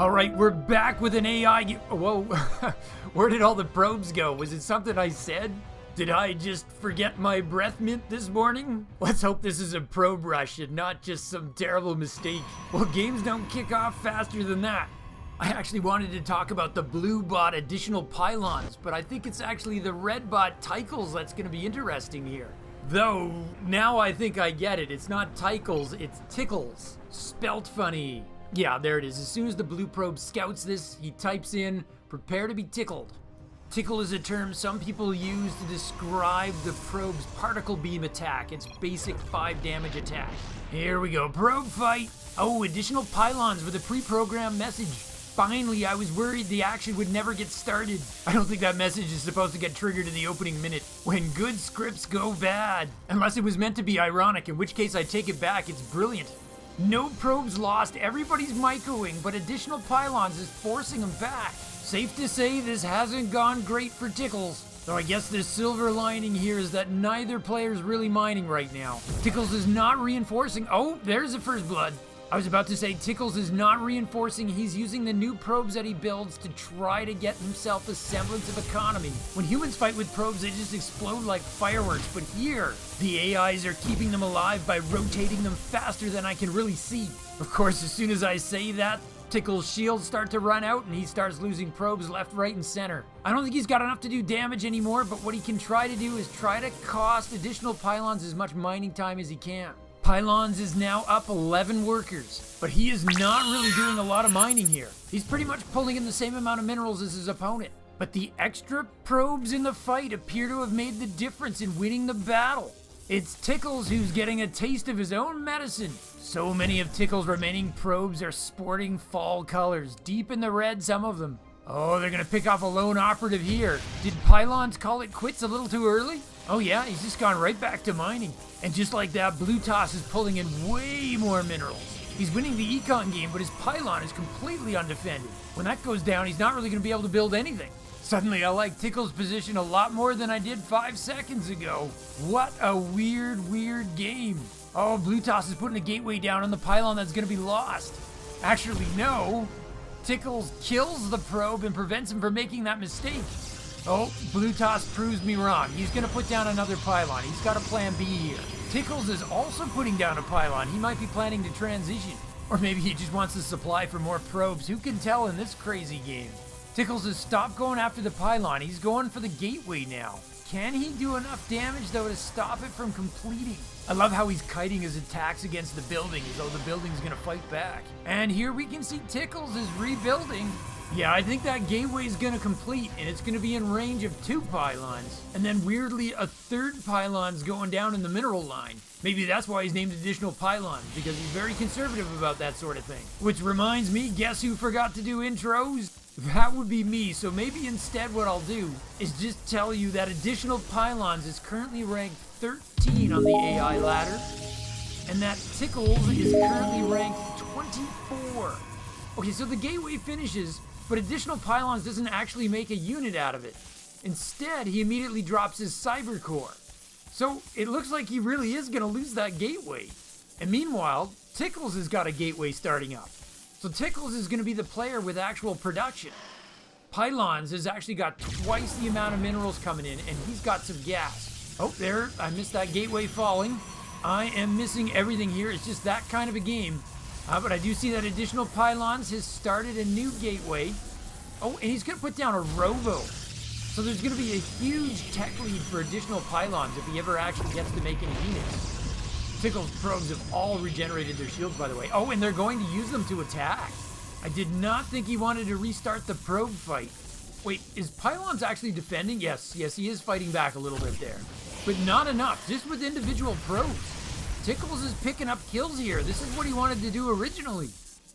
All right, we're back with an AI. Whoa, where did all the probes go? Was it something I said? Did I just forget my breath mint this morning? Let's hope this is a probe rush and not just some terrible mistake. Well, games don't kick off faster than that. I actually wanted to talk about the blue bot additional pylons, but I think it's actually the red bot Tyckles that's going to be interesting here. Though, now I think I get it. It's not Tyckles, it's Tyckles. Spelt funny. Yeah, there it is. As soon as the blue probe scouts this, he types in, prepare to be tickled. Tickle is a term some people use to describe the probe's particle beam attack, its basic 5 damage attack. Here we go, probe fight. Oh, additional pylons with a pre-programmed message. Finally, I was worried the action would never get started. I don't think that message is supposed to get triggered in the opening minute. When good scripts go bad. Unless it was meant to be ironic, in which case I take it back, it's brilliant. No probes lost, everybody's microing, but additional pylons is forcing them back. Safe to say this hasn't gone great for Tyckles. Though I guess the silver lining here is that neither player's really mining right now. Tyckles is not reinforcing. Oh, there's the first blood. I was about to say Tyckles is not reinforcing, he's using the new probes that he builds to try to get himself a semblance of economy. When humans fight with probes, they just explode like fireworks, but here, the AIs are keeping them alive by rotating them faster than I can really see. Of course, as soon as I say that, Tyckles' shields start to run out and he starts losing probes left, right, and center. I don't think he's got enough to do damage anymore, but what he can try to do is try to cost additional pylons as much mining time as he can. Pylons is now up 11 workers, but he is not really doing a lot of mining here. He's pretty much pulling in the same amount of minerals as his opponent. But the extra probes in the fight appear to have made the difference in winning the battle. It's Tyckles who's getting a taste of his own medicine. So many of Tyckles' remaining probes are sporting fall colors, deep in the red, some of them. Oh, they're gonna pick off a lone operative here. Did Pylons call it quits a little too early? Oh yeah, he's just gone right back to mining. And just like that, Protoss is pulling in way more minerals. He's winning the econ game, but his pylon is completely undefended. When that goes down, he's not really gonna be able to build anything. Suddenly, I like Tyckles' position a lot more than I did 5 seconds ago. What a weird game. Oh, Protoss is putting a gateway down on the pylon that's gonna be lost. Actually, no. Tyckles kills the probe and prevents him from making that mistake. Oh, Protoss proves me wrong. He's gonna put down another pylon. He's got a plan B here. Tyckles is also putting down a pylon. He might be planning to transition. Or maybe he just wants to supply for more probes. Who can tell in this crazy game? Tyckles has stopped going after the pylon. He's going for the gateway now. Can he do enough damage, though, to stop it from completing? I love how he's kiting his attacks against the building as though the building's gonna fight back. And here we can see Tyckles is rebuilding. Yeah, I think that gateway's gonna complete, and it's gonna be in range of 2 pylons. And then weirdly, a 3rd pylon's going down in the mineral line. Maybe that's why he's named additional pylons, because he's very conservative about that sort of thing. Which reminds me, guess who forgot to do intros? That would be me, so maybe instead what I'll do is just tell you that additional pylons is currently ranked 13 on the AI ladder, and that Tyckles is currently ranked 24. Okay, so the gateway finishes, but additional pylons doesn't actually make a unit out of it. Instead, he immediately drops his cyber core. So it looks like he really is gonna lose that gateway. And meanwhile, Tyckles has got a gateway starting up. So Tyckles is going to be the player with actual production. Pylons has actually got twice the amount of minerals coming in, and he's got some gas. Oh, there, I missed that gateway falling. I am missing everything here. It's just that kind of a game. But I do see that additional pylons has started a new gateway. Oh, and he's going to put down a robo. So there's going to be a huge tech lead for additional pylons if he ever actually gets to make any units. Tyckles' probes have all regenerated their shields, by the way. Oh, and they're going to use them to attack. I did not think he wanted to restart the probe fight. Wait, is Pylons actually defending? Yes, he is fighting back a little bit there. But not enough, just with individual probes. Tyckles is picking up kills here. This is what he wanted to do originally.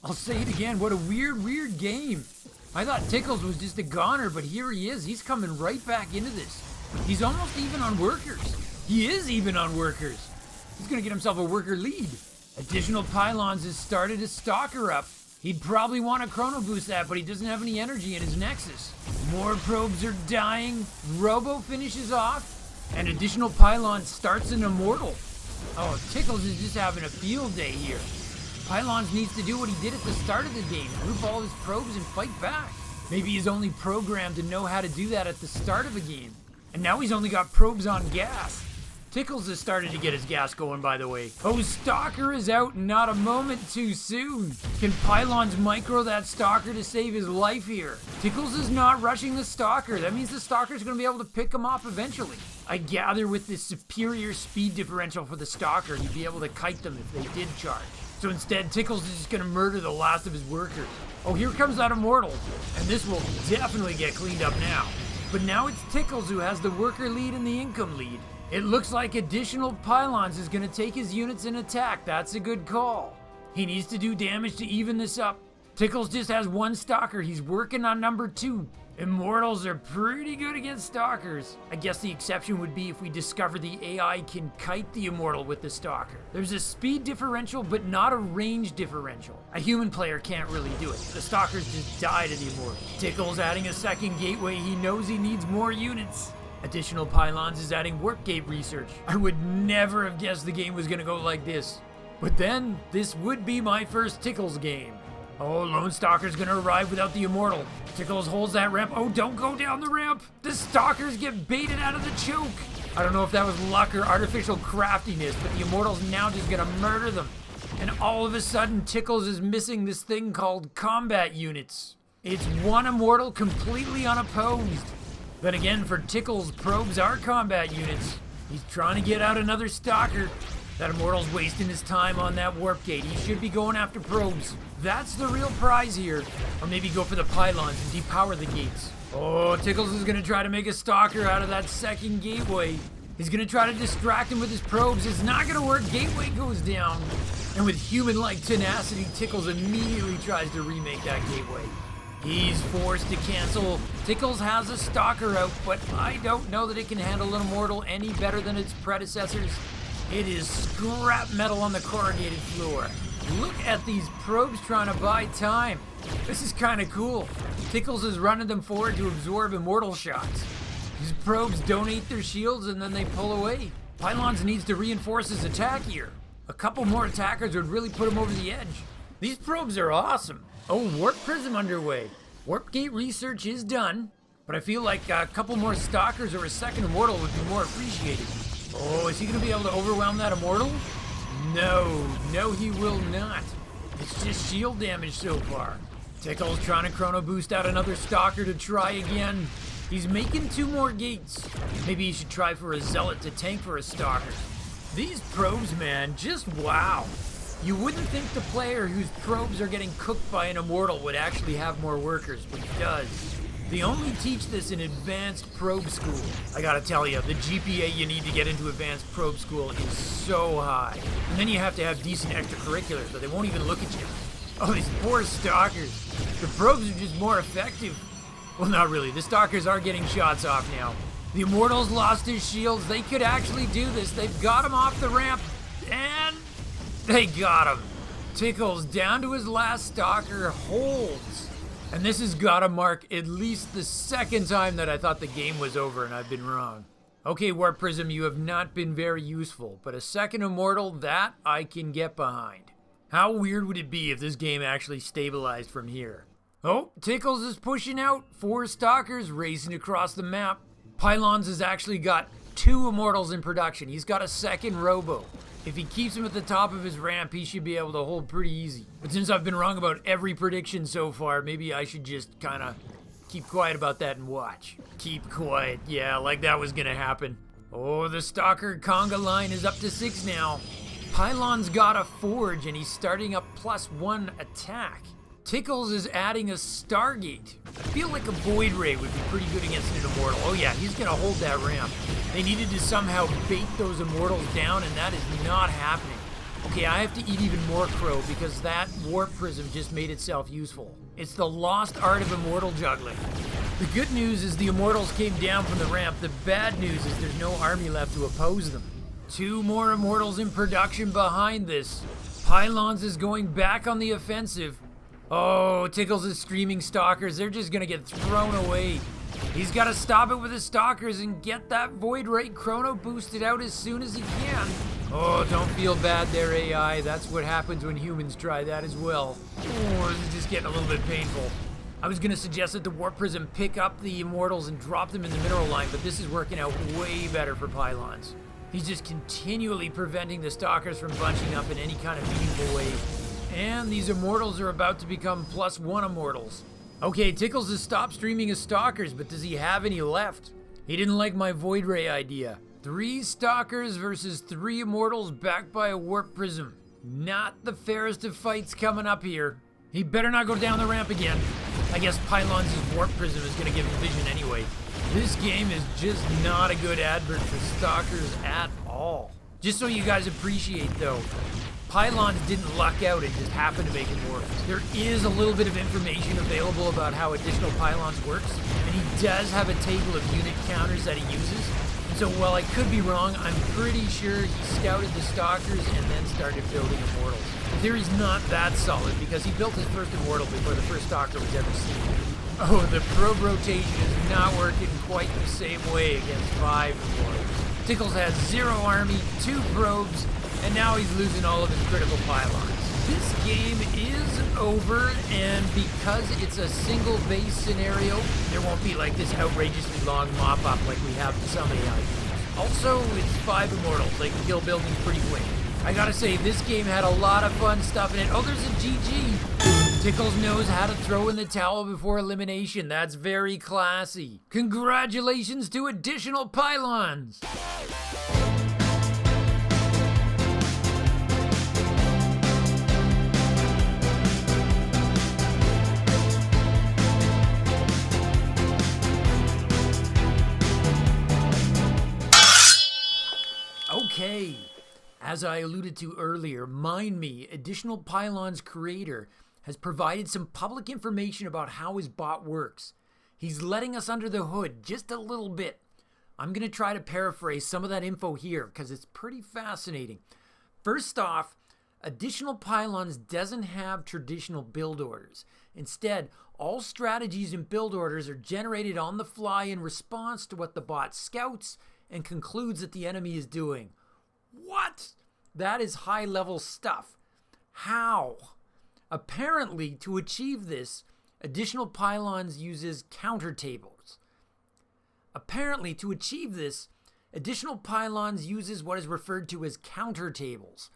I'll say it again, what a weird game. I thought Tyckles was just a goner, but here he is. He's coming right back into this. He's almost even on workers. He is even on workers. He's gonna get himself a worker lead. Additional pylons has started a stalker up. He'd probably want to chrono boost that, but he doesn't have any energy in his nexus. More probes are dying. Robo finishes off, and additional pylon starts an Immortal. Oh, Tyckles is just having a field day here. Pylons needs to do what he did at the start of the game, group all his probes and fight back. Maybe he's only programmed to know how to do that at the start of a game. And now he's only got probes on gas. Tyckles has started to get his gas going, by the way. Oh, Stalker is out, not a moment too soon. Can Pylons micro that Stalker to save his life here? Tyckles is not rushing the Stalker. That means the Stalker's gonna be able to pick him off eventually. I gather with this superior speed differential for the Stalker, he'd be able to kite them if they did charge. So instead, Tyckles is just gonna murder the last of his workers. Oh, here comes that Immortal. And this will definitely get cleaned up now. But now it's Tyckles who has the worker lead and the income lead. It looks like AdditionalPylons is going to take his units in attack. That's a good call. He needs to do damage to even this up. Tyckles just has one Stalker. He's working on number 2. Immortals are pretty good against Stalkers. I guess the exception would be if we discover the AI can kite the Immortal with the Stalker. There's a speed differential, but not a range differential. A human player can't really do it. The Stalkers just die to the Immortal. Tyckles adding a second gateway. He knows he needs more units. AdditionalPylons is adding warp gate research. I would never have guessed the game was gonna go like this. But then, this would be my first Tyckles game. Oh, Lone Stalker's gonna arrive without the Immortal. Tyckles holds that ramp. Oh, don't go down the ramp! The Stalkers get baited out of the choke! I don't know if that was luck or artificial craftiness, but the Immortal's now just gonna murder them. And all of a sudden, Tyckles is missing this thing called combat units. It's one Immortal completely unopposed. Then again, for Tyckles, probes are combat units. He's trying to get out another Stalker. That Immortal's wasting his time on that warp gate. He should be going after probes. That's the real prize here. Or maybe go for the pylons and depower the gates. Oh, Tyckles is gonna try to make a Stalker out of that second gateway. He's gonna try to distract him with his probes. It's not gonna work. Gateway goes down. And with human-like tenacity, Tyckles immediately tries to remake that gateway. He's forced to cancel. Tyckles has a Stalker out, but I don't know that it can handle an Immortal any better than its predecessors. It is scrap metal on the corrugated floor. Look at these probes trying to buy time. This is kind of cool. Tyckles is running them forward to absorb Immortal shots. These probes donate their shields and then they pull away. Pylons needs to reinforce his attack here. A couple more attackers would really put him over the edge. These probes are awesome. Oh, Warp Prism underway. Warp Gate research is done, but I feel like a couple more Stalkers or a second Immortal would be more appreciated. Oh, is he gonna be able to overwhelm that Immortal? No, he will not. It's just shield damage so far. Tyckles trying to chrono boost out another Stalker to try again. He's making 2 more gates. Maybe he should try for a Zealot to tank for a Stalker. These probes, man, just wow. You wouldn't think the player whose probes are getting cooked by an Immortal would actually have more workers, but he does. They only teach this in advanced probe school. I gotta tell you, the GPA you need to get into advanced probe school is so high. And then you have to have decent extracurriculars, but they won't even look at you. Oh, these poor Stalkers. The probes are just more effective. Well, not really. The Stalkers are getting shots off now. The Immortal's lost his shields. They could actually do this. They've got him off the ramp, and they got him. Tyckles down to his last Stalker holds. And this has got to mark at least the second time that I thought the game was over and I've been wrong. Okay, Warp Prism, you have not been very useful, but a second Immortal, that I can get behind. How weird would it be if this game actually stabilized from here? Oh, Tyckles is pushing out. 4 Stalkers racing across the map. Pylons has actually got 2 Immortals in production. He's got a second Robo. If he keeps him at the top of his ramp, he should be able to hold pretty easy. But since I've been wrong about every prediction so far, maybe I should just kind of keep quiet about that and watch. Keep quiet. Yeah, like that was gonna happen. Oh, the Stalker conga line is up to 6 now. Pylon's got a Forge, and he's starting up +1 attack. Tyckles is adding a Stargate. I feel like a Void Ray would be pretty good against an Immortal. Oh yeah, he's gonna hold that ramp. They needed to somehow bait those Immortals down, and that is not happening. Okay, I have to eat even more crow because that Warp Prism just made itself useful. It's the lost art of Immortal juggling. The good news is the Immortals came down from the ramp. The bad news is there's no army left to oppose them. 2 more Immortals in production behind this. Pylons is going back on the offensive. Oh, Tyckles is streaming Stalkers. They're just gonna get thrown away. He's got to stop it with his stalkers and get that Void Ray chrono boosted out as soon as he can. Oh, don't feel bad there, AI. That's what happens when humans try that as well. Oh, this is just getting a little bit painful. I was going to suggest that the Warp Prism pick up the Immortals and drop them in the mineral line, but this is working out way better for Pylons. He's just continually preventing the Stalkers from bunching up in any kind of meaningful way. And these Immortals are about to become +1 Immortals. Okay, Tyckles has stopped streaming his Stalkers, but does he have any left? He didn't like my Void Ray idea. 3 Stalkers versus 3 Immortals backed by a Warp Prism. Not the fairest of fights coming up here. He better not go down the ramp again. I guess Pylons' Warp Prism is going to give him vision anyway. This game is just not a good advert for Stalkers at all. Just so you guys appreciate though, Pylons didn't luck out and just happened to make it work. There is a little bit of information available about how Additional Pylons works, and he does have a table of unit counters that he uses. And so while I could be wrong, I'm pretty sure he scouted the Stalkers and then started building Immortals. The theory's not that solid because he built his first Immortal before the first Stalker was ever seen. Oh, the probe rotation is not working quite the same way against 5 Immortals. Tyckles has 0 army, 2 probes, and now he's losing all of his critical pylons. This game is over, and because it's a single base scenario, there won't be like this outrageously long mop-up like we have in some AI games. Also, it's 5 Immortals. They can kill buildings pretty quick. I gotta say, this game had a lot of fun stuff in it. Oh, there's a GG. Tyckles knows how to throw in the towel before elimination. That's very classy. Congratulations to Additional Pylons. Okay. As I alluded to earlier, MindMe, Additional Pylons creator, has provided some public information about how his bot works. He's letting us under the hood just a little bit. I'm going to try to paraphrase some of that info here because it's pretty fascinating. First off, Additional Pylons doesn't have traditional build orders. Instead, all strategies and build orders are generated on the fly in response to what the bot scouts and concludes that the enemy is doing. What? That is high-level stuff. How? Apparently, to achieve this, Additional Pylons uses counter tables. Additional Pylons uses what is referred to as counter tables.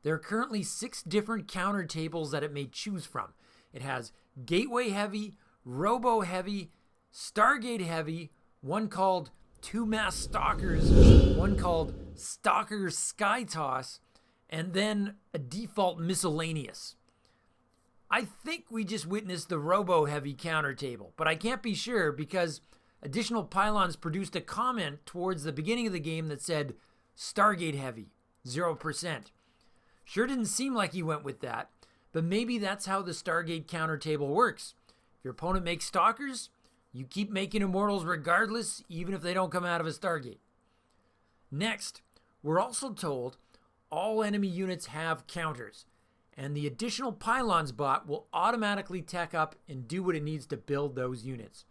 There are currently 6 different counter tables that it may choose from. It has Gateway Heavy, Robo Heavy, Stargate Heavy, one called 2 Mass Stalkers, one called Stalker Sky Toss, and then a default miscellaneous. I think we just witnessed the Robo Heavy counter table, but I can't be sure because Additional Pylons produced a comment towards the beginning of the game that said Stargate Heavy, 0%. Sure didn't seem like he went with that, but maybe that's how the Stargate counter table works. If your opponent makes Stalkers, you keep making Immortals regardless, even if they don't come out of a Stargate. Next, we're also told all enemy units have counters, and the Additional Pylons bot will automatically tech up and do what it needs to build those units.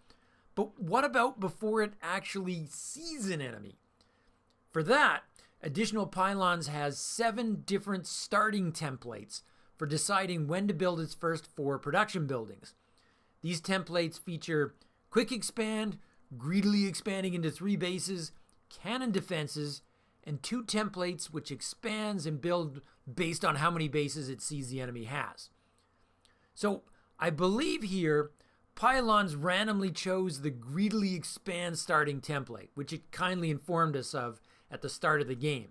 But what about before it actually sees an enemy? For that, Additional Pylons has 7 different starting templates for deciding when to build its first 4 production buildings. These templates feature Quick Expand, greedily expanding into 3 bases, cannon defenses, and 2 templates which expands and build based on how many bases it sees the enemy has. So I believe here Pylons randomly chose the greedily expand starting template, which it kindly informed us of at the start of the game.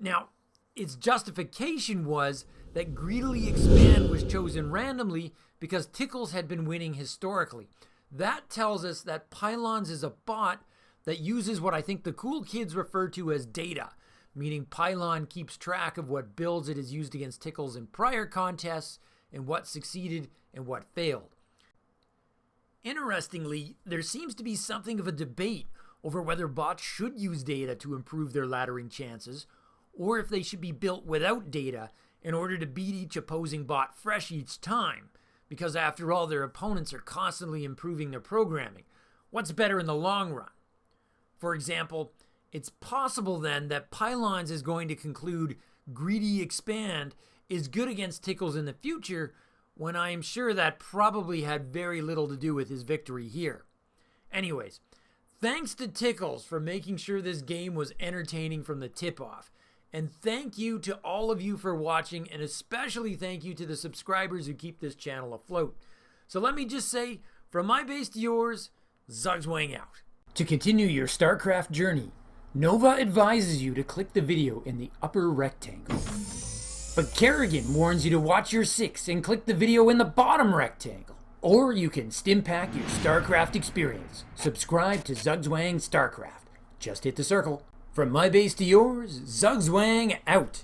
Now, its justification was that greedily expand was chosen randomly because Tyckles had been winning historically. That tells us that Pylons is a bot that uses what I think the cool kids refer to as data, meaning Pylon keeps track of what builds it has used against Tyckles in prior contests and what succeeded and what failed. Interestingly, there seems to be something of a debate over whether bots should use data to improve their laddering chances, or if they should be built without data in order to beat each opposing bot fresh each time, because after all, their opponents are constantly improving their programming. what's better in the long run? For example, it's possible then that Pylons is going to conclude Greedy Expand is good against Tyckles in the future, when I am sure that probably had very little to do with his victory here. Anyways, thanks to Tyckles for making sure this game was entertaining from the tip-off. And thank you to all of you for watching, and especially thank you to the subscribers who keep this channel afloat. So let me just say, from my base to yours, Zugzwang out. To continue your StarCraft journey, Nova advises you to click the video in the upper rectangle. But Kerrigan warns you to watch your 6 and click the video in the bottom rectangle. Or you can stimpack your StarCraft experience. Subscribe to Zugzwang StarCraft. Just hit the circle. From my base to yours, Zugzwang out.